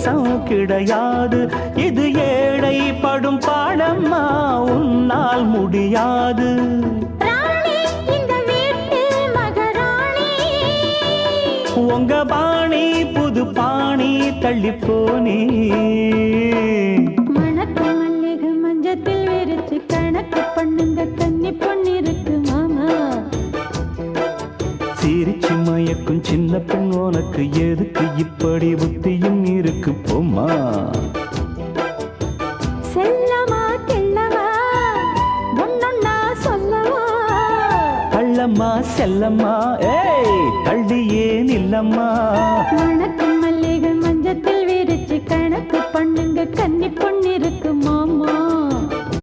இலவசம் கிடையாது. இது ஏழை படும் பாடம்மா, உன்னால் முடியாது. உங்க பாணி புது பாணி தள்ளிப்போனே. மணக்கு மல்லிகை மஞ்சத்தில் விரிச்சு கணக்கு பண்ணுங்க, கன்னி பொண்ணிருக்கு மாமா. சிரிச்சு மயக்கும் சின்ன பெண் உனக்கு எதுக்கு இப்படி புத்தியும் இருக்கு போம்மா. செல்லமா கிள்ளமா ஒன்னொன்னா சொல்லவா, கள்ளம்மா செல்லம்மா ஏய் தள்ளியே நில்லம்மா. மணக்கு மல்லிகை மஞ்சத்தில் விரிச்சு கணக்கு பண்ணுங்க, கன்னி பொண்ணிருக்கு மாமா.